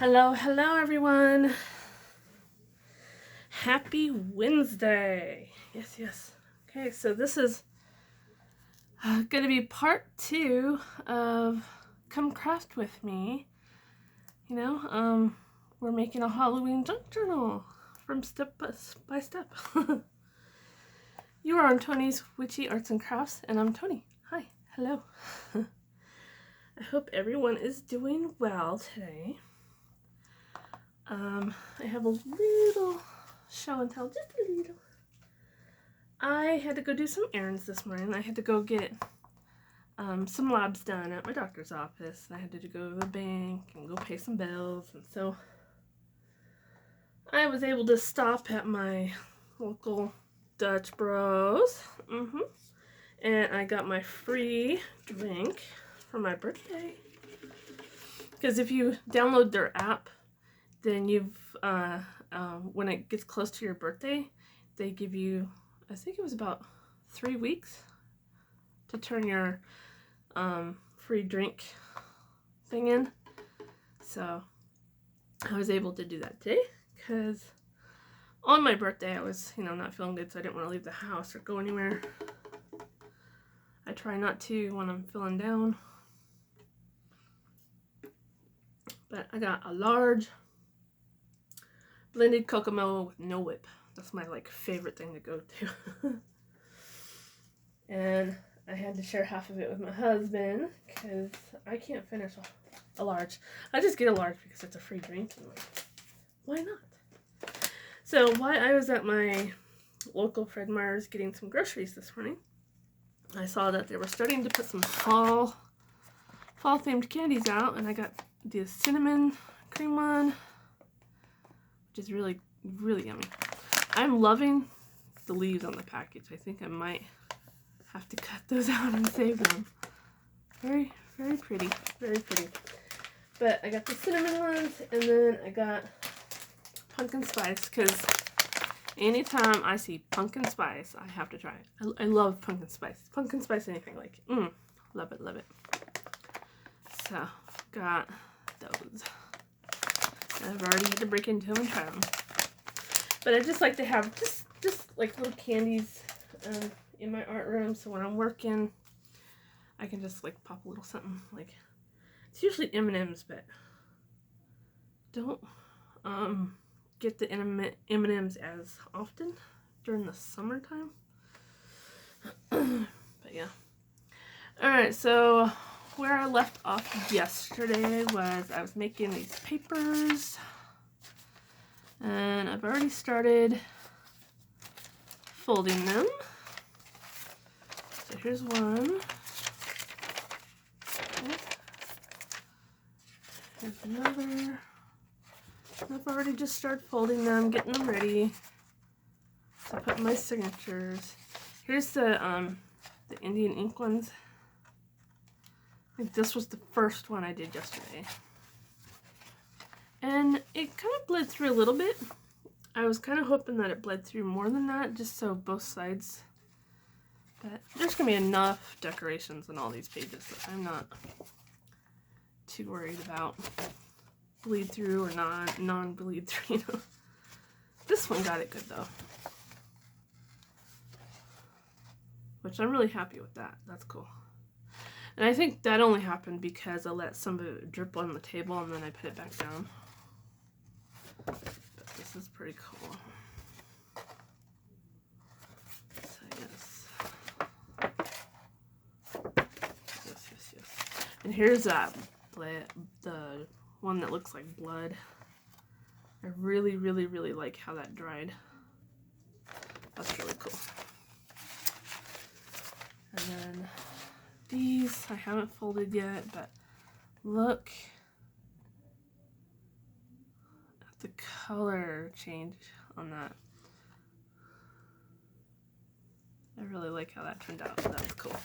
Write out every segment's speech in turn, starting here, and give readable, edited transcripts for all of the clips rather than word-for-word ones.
Hello, hello, everyone. Happy Wednesday. Yes, yes. Okay, so this is going to be part 2 of Come Craft With Me. We're making a Halloween junk journal from step by step. You are on Tony's Witchy Arts and Crafts, and I'm Tony. Hi, hello. I hope everyone is doing well today. I have a little show and tell, just a little. I had to go do some errands this morning. I had to go get some labs done at my doctor's office. I had to go to the bank and go pay some bills. And so I was able to stop at my local Dutch Bros. And I got my free drink for my birthday. Because if you download their app, then when it gets close to your birthday, they give you, I think it was about 3 weeks to turn your free drink thing in. So I was able to do that today because on my birthday I was, not feeling good, so I didn't want to leave the house or go anywhere. I try not to when I'm feeling down. But I got a large blended Kokomo with no whip. That's my favorite thing to go to. And I had to share half of it with my husband because I can't finish a large. I just get a large because it's a free drink. And why not? So while I was at my local Fred Meyer's getting some groceries this morning, I saw that they were starting to put some fall themed candies out, and I got the cinnamon cream one, which is really, really yummy. I'm loving the leaves on the package. I think I might have to cut those out and save them. Very, very pretty. Very pretty. But I got the cinnamon ones, and then I got pumpkin spice, because anytime I see pumpkin spice, I have to try it. I love pumpkin spice. Pumpkin spice anything, love it, love it. So, got those. I've already had to break into them and try them. But I just like to have just little candies in my art room, so when I'm working, I can just pop a little something. It's usually M&Ms, but don't get the M&Ms as often during the summertime. But yeah. Alright, so where I left off yesterday was I was making these papers, and I've already started folding them. So here's one. Okay. Here's another. I've already just started folding them, getting them ready to put my signatures. Here's the Indian ink ones. I think this was the first one I did yesterday. And it kind of bled through a little bit. I was kind of hoping that it bled through more than that, just so both sides. But there's going to be enough decorations on all these pages that I'm not too worried about bleed through or non-bleed through, This one got it good, though. Which I'm really happy with that. That's cool. And I think that only happened because I let some of it drip on the table and then I put it back down. But this is pretty cool. So yes. Yes. And here's the one that looks like blood. I really, really, really like how that dried. That's really cool. And then these I haven't folded yet, but look at the color change on that. I really like how that turned out. That was cool.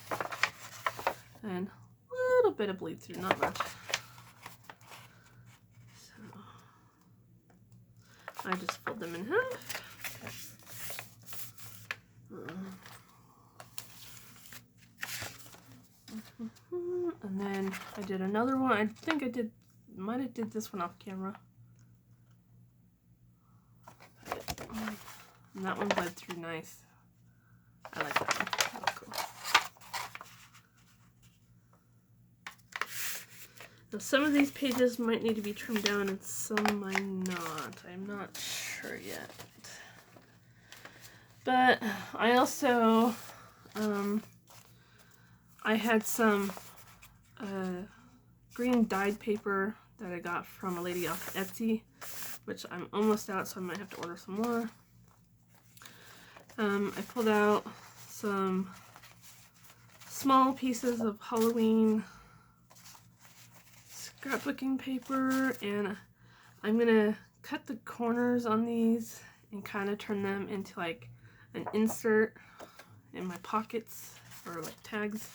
And a little bit of bleed through, not much. So I just fold them in half. And then I did another one. I think I did might have did this one off camera. And that one bled through nice. I like that one. That's cool. Now some of these pages might need to be trimmed down and some might not. I'm not sure yet. But I also, I had some green dyed paper that I got from a lady off Etsy, which I'm almost out, so I might have to order some more. I pulled out some small pieces of Halloween scrapbooking paper, and I'm gonna cut the corners on these and kind of turn them into like an insert in my pockets or like tags.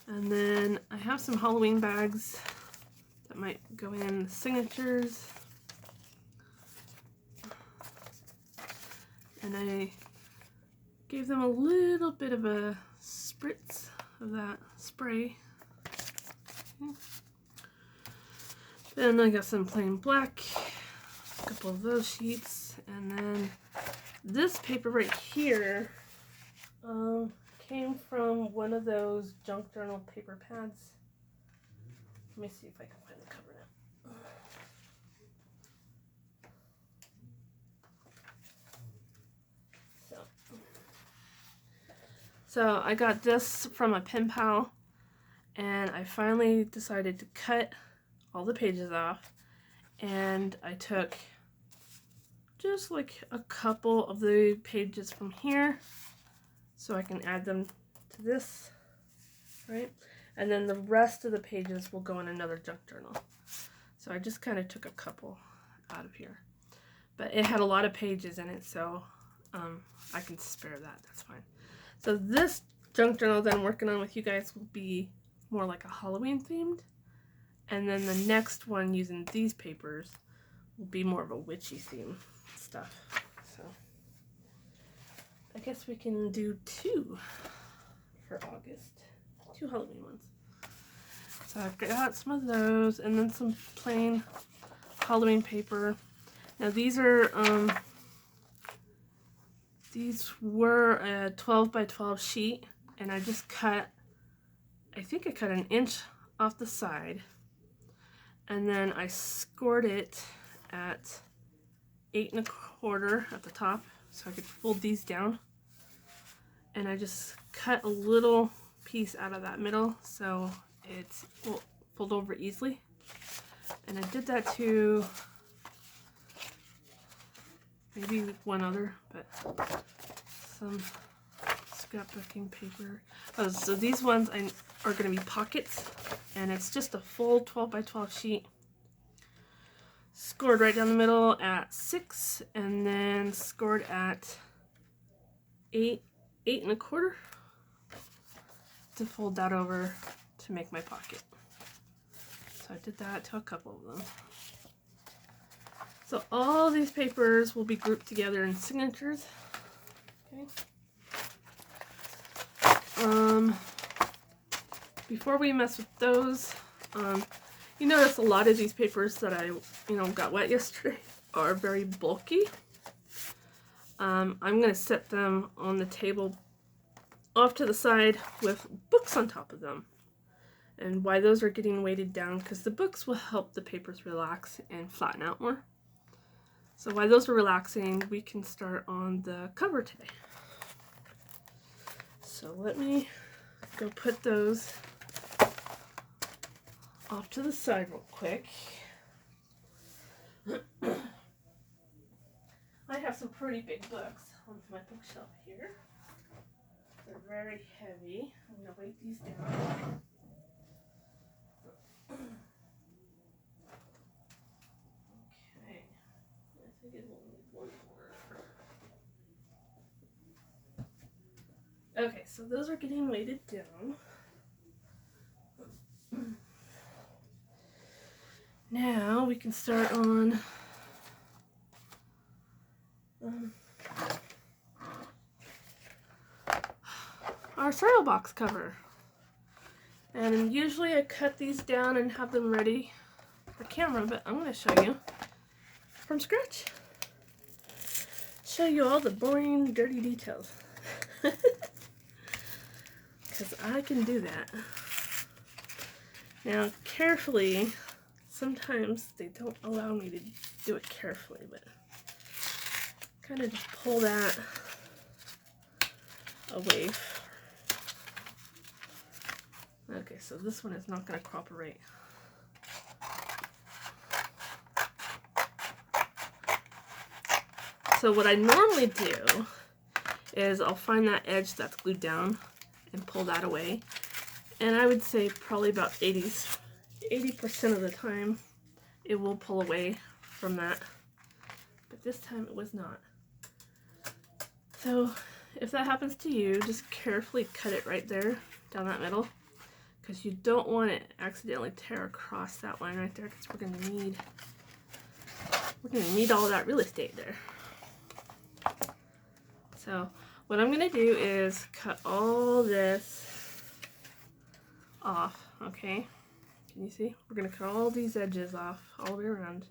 And then I have some Halloween bags that might go in the signatures. And I gave them a little bit of a spritz of that spray. Then I got some plain black, a couple of those sheets, and then this paper right here came from one of those junk journal paper pads. Let me see if I can find the cover now. So I got this from a pen pal, and I finally decided to cut all the pages off, and I took just like a couple of the pages from here so I can add them to this, right? And then the rest of the pages will go in another junk journal. So I just kind of took a couple out of here, but it had a lot of pages in it, so I can spare that. That's fine. So this junk journal that I'm working on with you guys will be more like a Halloween themed, and then the next one using these papers will be more of a witchy theme stuff. So I guess we can do 2 for August, 2 Halloween ones. So I've got some of those, and then some plain Halloween paper. Now these were a 12 by 12 sheet, and I just cut, I think I cut 1 inch off the side, and then I scored it at 8 1/4 at the top, so I could fold these down. And I just cut a little piece out of that middle so it will fold over easily. And I did that to maybe one other, but some scrapbooking paper. Oh, so these ones are going to be pockets, and it's just a full 12 by 12 sheet. Scored right down the middle at 6, and then scored at 8 1/4 to fold that over to make my pocket. So I did that to a couple of them. So all these papers will be grouped together in signatures. Okay. Before we mess with those, you notice a lot of these papers that I got wet yesterday are very bulky. I'm going to set them on the table off to the side with books on top of them. And why those are getting weighted down, because the books will help the papers relax and flatten out more. So while those are relaxing, we can start on the cover today. So let me go put those off to the side real quick. I have some pretty big books on my bookshelf here. They're very heavy. I'm going to weight these down. Okay. I think it will need one more. Okay, so those are getting weighted down. Now we can start on our cereal box cover. And usually I cut these down and have them ready for camera, but I'm going to show you from scratch. Show you all the boring, dirty details. Because I can do that. Now, carefully, sometimes they don't allow me to do it carefully, but kind of just pull that away. Okay, so this one is not going to cooperate. So what I normally do is I'll find that edge that's glued down and pull that away. And I would say probably about 80% of the time it will pull away from that. But this time it was not. So if that happens to you, just carefully cut it right there down that middle, because you don't want it accidentally tear across that line right there, because we're gonna need all that real estate there. So what I'm gonna do is cut all this off, okay? Can you see? We're gonna cut all these edges off all the way around.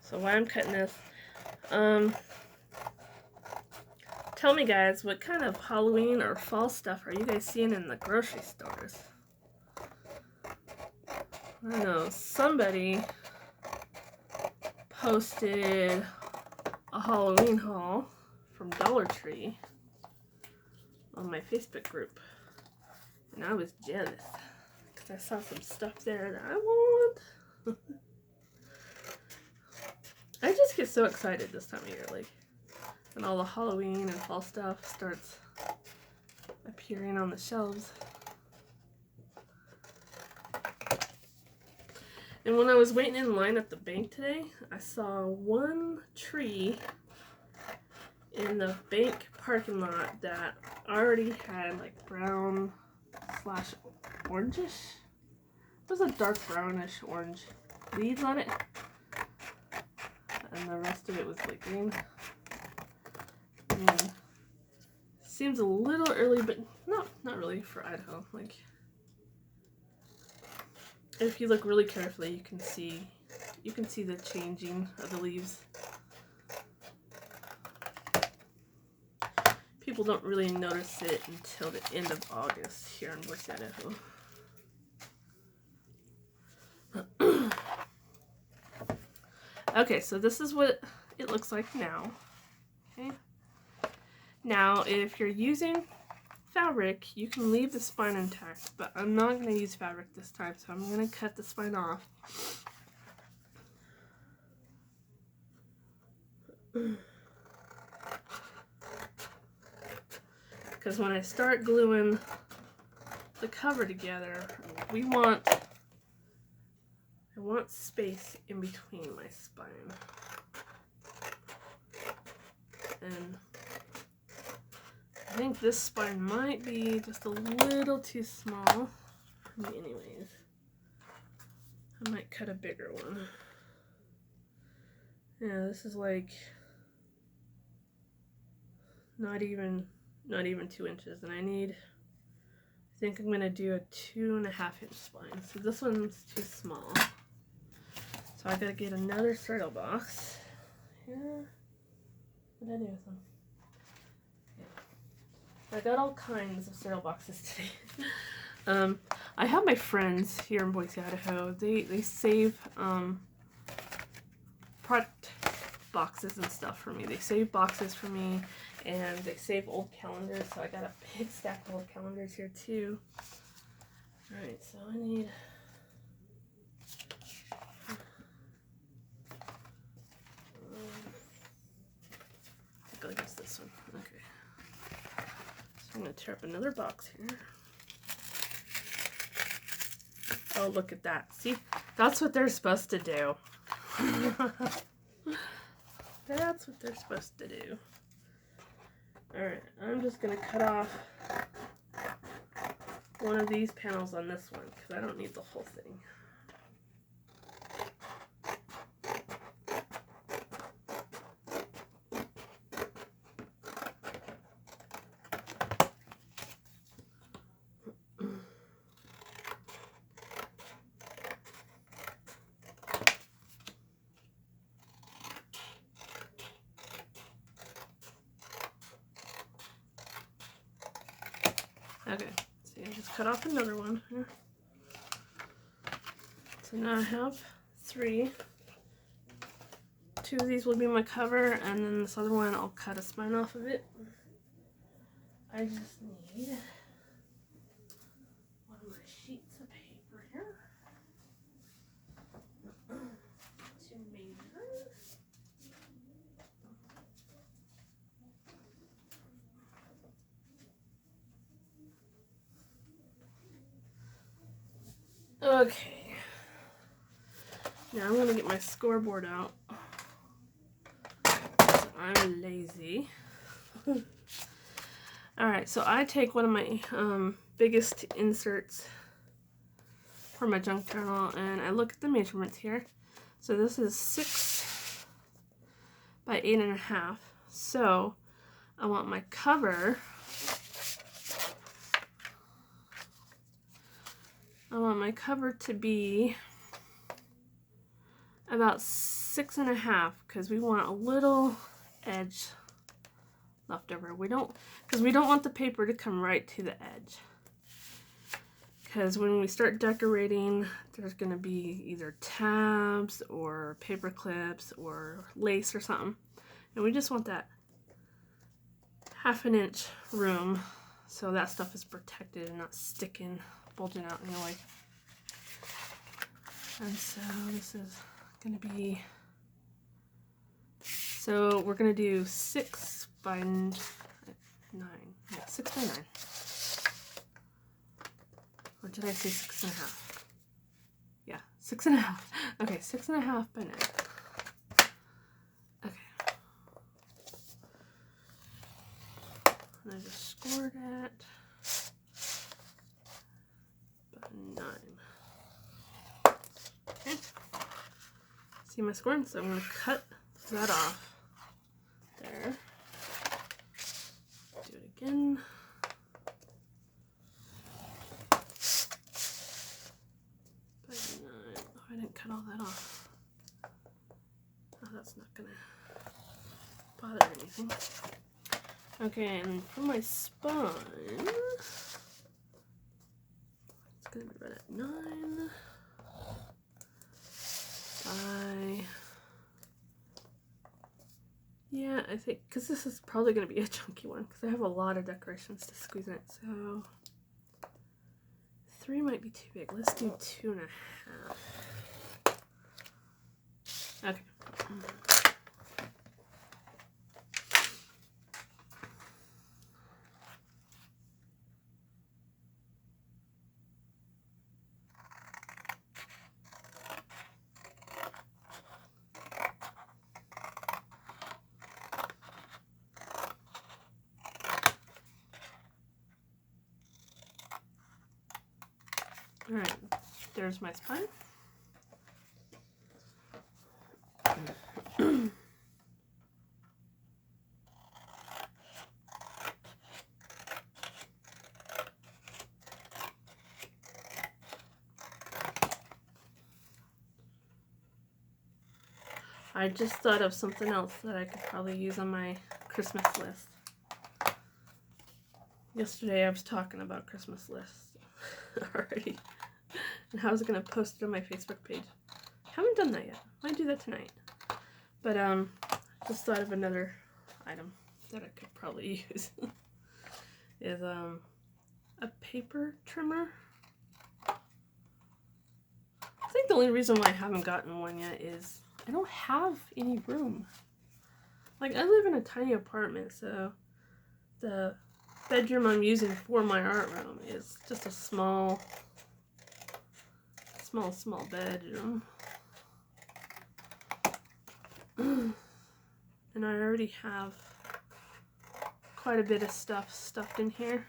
So while I'm cutting this, tell me guys, what kind of Halloween or fall stuff are you guys seeing in the grocery stores? I don't know, somebody posted a Halloween haul from Dollar Tree on my Facebook group, and I was jealous because I saw some stuff there that I want. I just get so excited this time of year, like when all the Halloween and fall stuff starts appearing on the shelves. And when I was waiting in line at the bank today, I saw one tree in the bank parking lot that already had like brown slash orangish. It was a dark brownish orange leaves on it. And the rest of it was like green. And seems a little early, but not really for Idaho. Like, if you look really carefully, you can see the changing of the leaves. People don't really notice it until the end of August here in Boise, Idaho. Okay, so this is what it looks like now. Okay. Now, if you're using fabric, you can leave the spine intact, but I'm not going to use fabric this time, so I'm going to cut the spine off. Because when I start gluing the cover together, I want space in between my spine. And I think this spine might be just a little too small for me anyways. I might cut a bigger one. Yeah, this is like not even 2 inches, and I think I'm gonna do a 2.5-inch spine. So this one's too small. So I gotta get another cereal box. Here. What did I do with them? I got all kinds of cereal boxes today. I have my friends here in Boise, Idaho. They save product boxes and stuff for me. They save boxes for me, and they save old calendars. So I got a big stack of old calendars here too. All right, so I need. I think I'll use this one. Okay. So I'm gonna tear up another box here. Oh, look at that. See, that's what they're supposed to do. That's what they're supposed to do. Alright, I'm just going to cut off one of these panels on this one because I don't need the whole thing. Okay, see, I just cut off another one here. So now I have 3. 2 of these will be my cover, and then this other one I'll cut a spine off of it. I just need one of my sheets of paper here to measure. Okay. Now I'm gonna get my scoreboard out. I'm lazy. Alright, so I take one of my biggest inserts for my junk journal and I look at the measurements here. So this is 6 by 8.5. So I want my cover. I want my cover to be about 6.5 because we want a little edge left over. Because we don't want the paper to come right to the edge. Because when we start decorating, there's going to be either tabs or paper clips or lace or something. And we just want that 1/2 inch room so that stuff is protected and not sticking, bulging out in your way. And so this is going to be, so we're going to do 6 by 9. Yeah, 6 by 9. Or did I say 6.5? Yeah, 6.5. Okay, 6.5 by 9. Okay. And I just scored at 9. Okay. See my scoring? So I'm going to cut that off. There. Do it again. By 9. Oh, I didn't cut all that off. Oh, that's not going to bother anything. Okay, and for my spine, it's going to be right at 9 by, yeah, I think, because this is probably going to be a chunky one, because I have a lot of decorations to squeeze in it, so 3 might be too big. Let's do 2.5. Okay. Alright, there's my spine. I just thought of something else that I could probably use on my Christmas list. Yesterday I was talking about Christmas lists already. And how I was going to post it on my Facebook page. Haven't done that yet. Might do that tonight. But just thought of another item that I could probably use. Is a paper trimmer. I think the only reason why I haven't gotten one yet is I don't have any room. Like, I live in a tiny apartment, so the bedroom I'm using for my art room is just a small bedroom. And I already have quite a bit of stuff stuffed in here.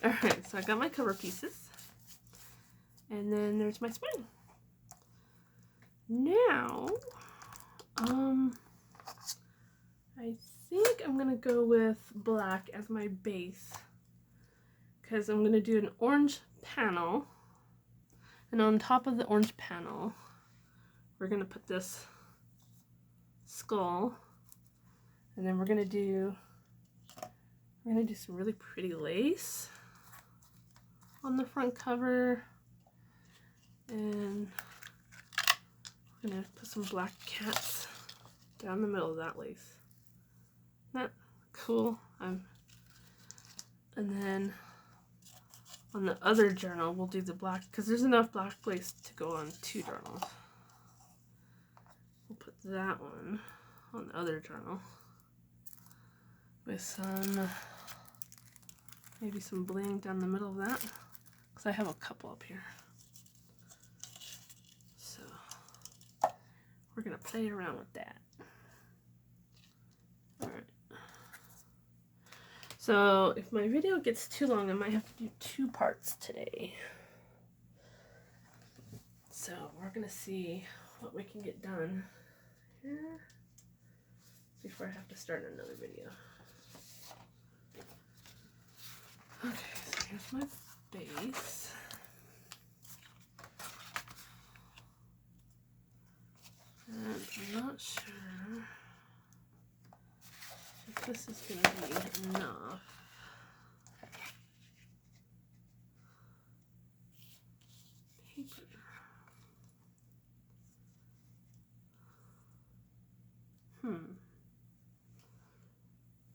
Alright, so I got my cover pieces. And then there's my spine. Now, I think I'm going to go with black as my base. Because I'm going to do an orange panel. And on top of the orange panel, we're going to put this skull. And then we're going to do We're gonna do some really pretty lace on the front cover, and we're gonna put some black cats down the middle of that lace. Isn't that cool? And then on the other journal, we'll do the black, because there's enough black lace to go on 2 journals. We'll put that one on the other journal with some, maybe some bling down the middle of that, because I have a couple up here. So we're gonna play around with that. All right. So if my video gets too long, I might have to do 2 parts today. So we're gonna see what we can get done here before I have to start another video. Okay, so here's my base. And I'm not sure if this is going to be enough. Paper.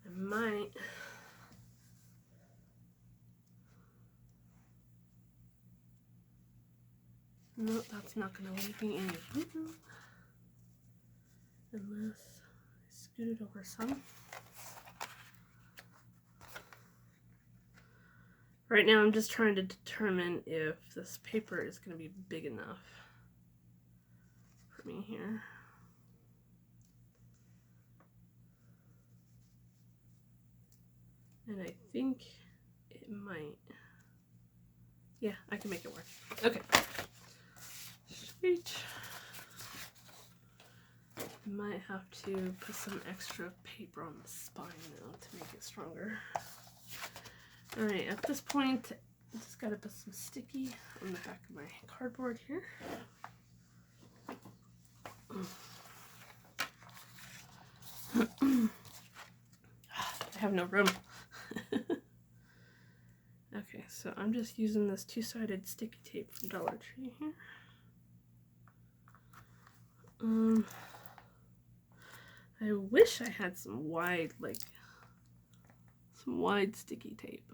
I might. No, that's not going to leave me any room. Unless I scoot it over some. Right now I'm just trying to determine if this paper is going to be big enough for me here. And I think it might. Yeah, I can make it work. Okay. Sweet. Might have to put some extra paper on the spine now to make it stronger. Alright, at this point, I just gotta put some sticky on the back of my cardboard here. I have no room. Okay, so I'm just using this 2-sided sticky tape from Dollar Tree here. I wish I had some wide sticky tape.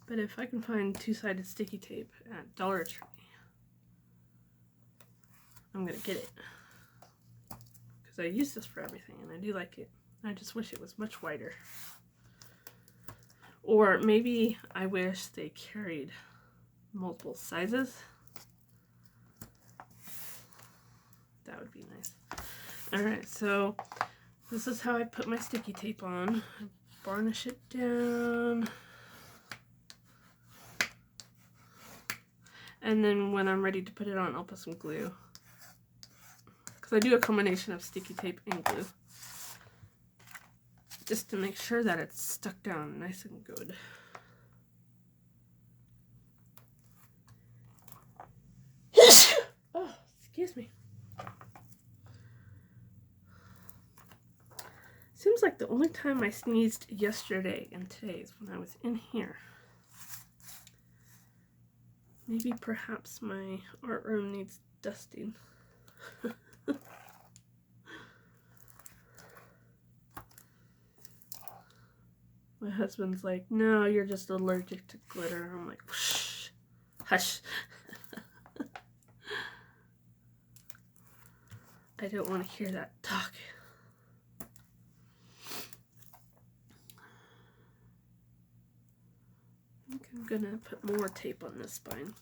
But if I can find 2-sided sticky tape at Dollar Tree, I'm gonna get it. Because I use this for everything and I do like it. I just wish it was much wider. Or maybe I wish they carried multiple sizes. That would be nice. Alright, so this is how I put my sticky tape on. I varnish it down. And then when I'm ready to put it on, I'll put some glue. Because I do a combination of sticky tape and glue. Just to make sure that it's stuck down nice and good. Oh, excuse me. Seems like the only time I sneezed yesterday and today is when I was in here. Maybe perhaps my art room needs dusting. My husband's like, no, you're just allergic to glitter. I'm like, shh, hush. I don't want to hear that talk. I think I'm gonna put more tape on this spine.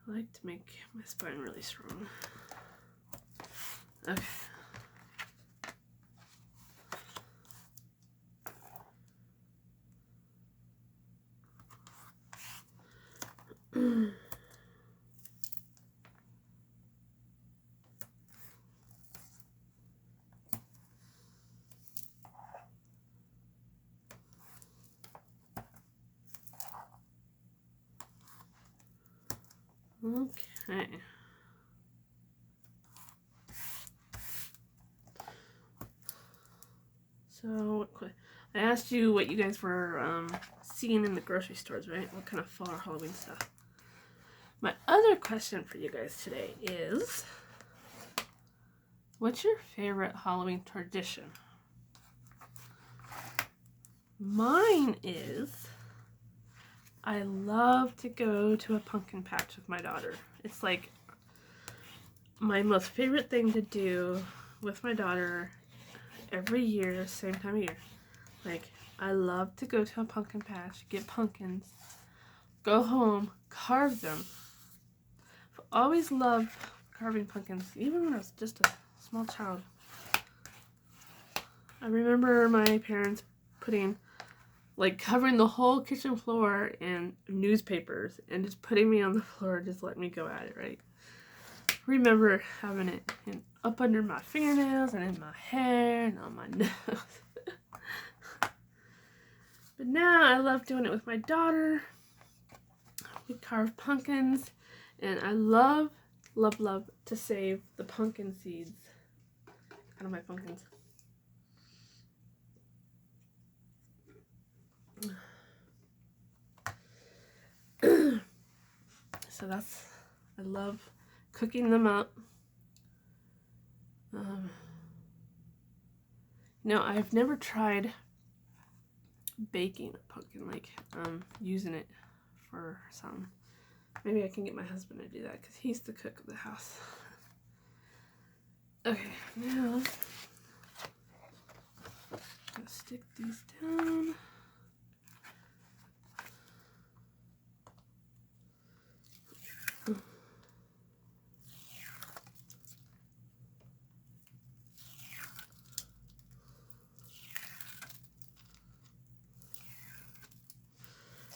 I like to make my spine really strong. Okay. Okay. So, I asked you what you guys were seeing in the grocery stores, right? What kind of fall or Halloween stuff. My other question for you guys today is, what's your favorite Halloween tradition? Mine is, I love to go to a pumpkin patch with my daughter. It's like my most favorite thing to do with my daughter every year, same time of year. Like, I love to go to a pumpkin patch, get pumpkins, go home, carve them. I've always loved carving pumpkins, even when I was just a small child. I remember my parents covering the whole kitchen floor in newspapers and just putting me on the floor, just letting me go at it, right? I remember having it up under my fingernails and in my hair and on my nose. But now I love doing it with my daughter. We carve pumpkins, and I love to save the pumpkin seeds out of my pumpkins. So I love cooking them up. I've never tried baking a pumpkin, using it for some. Maybe I can get my husband to do that because he's the cook of the house. Okay, now I'm gonna stick these down.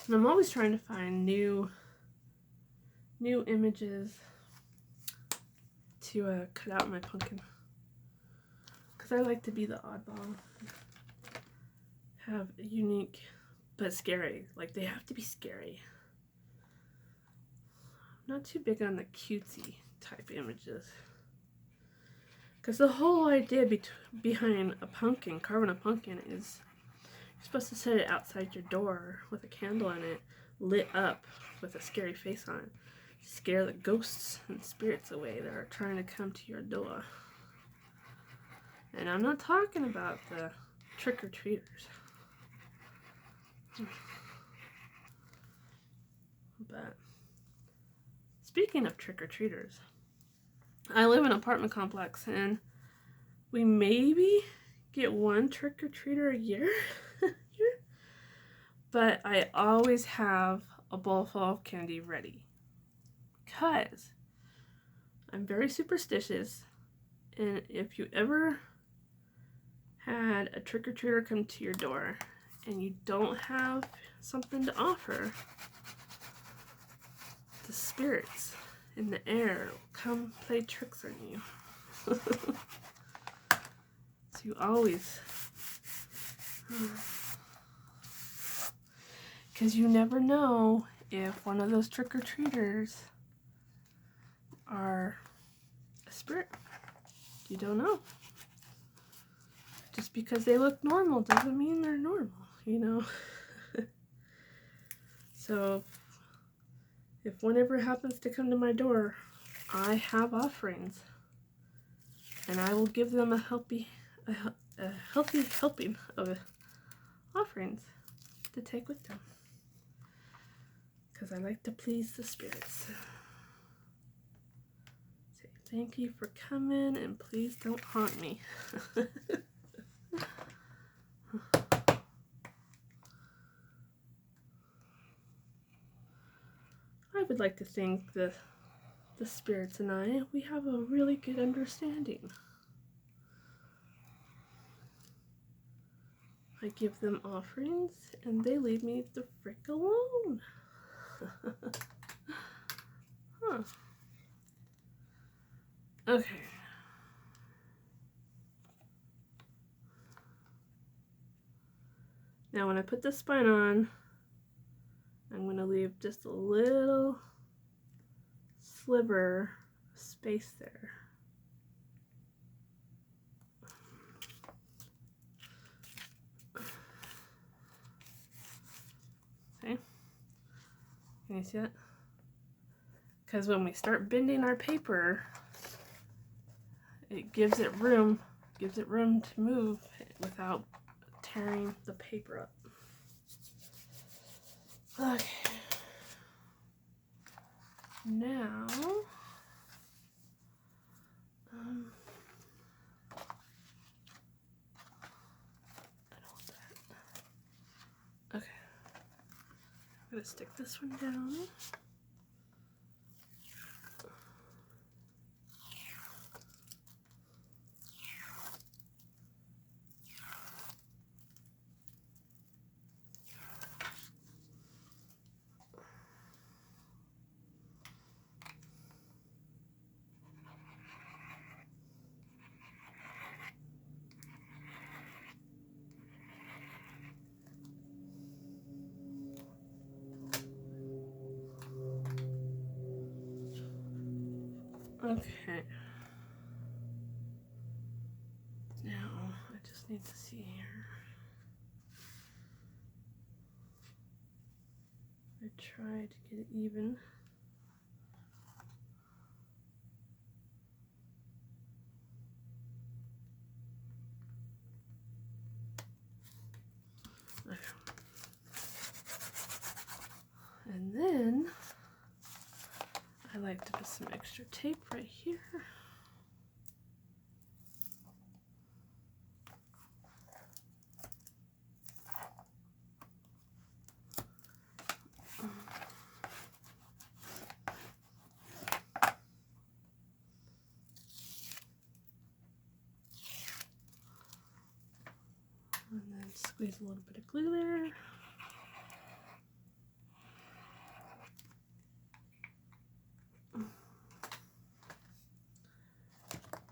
And I'm always trying to find new images to cut out my pumpkin, because I like to be the oddball, have a unique but scary. Like, they have to be scary. I'm not too big on the cutesy type images, because the whole idea behind a pumpkin, carving a pumpkin, is you're supposed to set it outside your door with a candle in it, lit up with a scary face on it. Scare the ghosts and spirits away that are trying to come to your door. And I'm not talking about the trick-or-treaters. But speaking of trick-or-treaters, I live in an apartment complex, and we maybe get one trick-or-treater a year. But I always have a bowl full of candy ready, because I'm very superstitious, and if you ever had a trick-or-treater come to your door and you don't have something to offer, the spirits in the air will come play tricks on you. So you always, because you never know if one of those trick-or-treaters are a spirit. You don't know. Just because they look normal doesn't mean they're normal, you know? So if one ever happens to come to my door, I have offerings, and I will give them a healthy helping of offerings to take with them, because I like to please the spirits. Say thank you for coming, and please don't haunt me. I would like to think that the spirits and I, we have a really good understanding. I give them offerings, and they leave me the frick alone. Huh. Okay. Now when I put the spine on, I'm going to leave just a little sliver of space there. Can you see that? Because when we start bending our paper, it gives it room to move without tearing the paper up. Okay. Now, I don't want that. Okay. I'm gonna stick this one down. Okay. Now, I just need to see here. I try to get it even. Okay. And then, I like to put some extra tape right here. And then squeeze a little bit of glue there.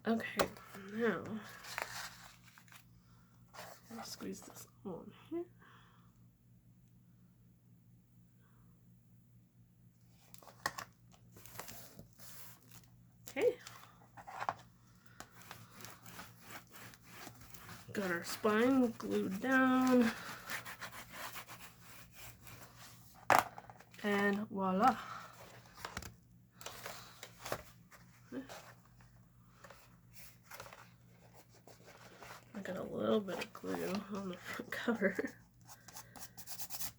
Okay, now I'll squeeze this on here. Okay. Got our spine glued down. And voila. I got a little bit of glue on the front cover.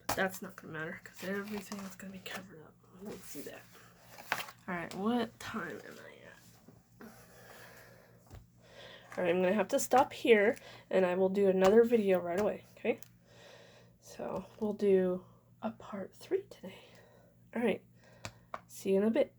But that's not going to matter because everything is going to be covered up. I won't see that. Alright, what time am I at? Alright, I'm going to have to stop here and I will do another video right away, okay? So, we'll do a part 3 today. Alright, see you in a bit.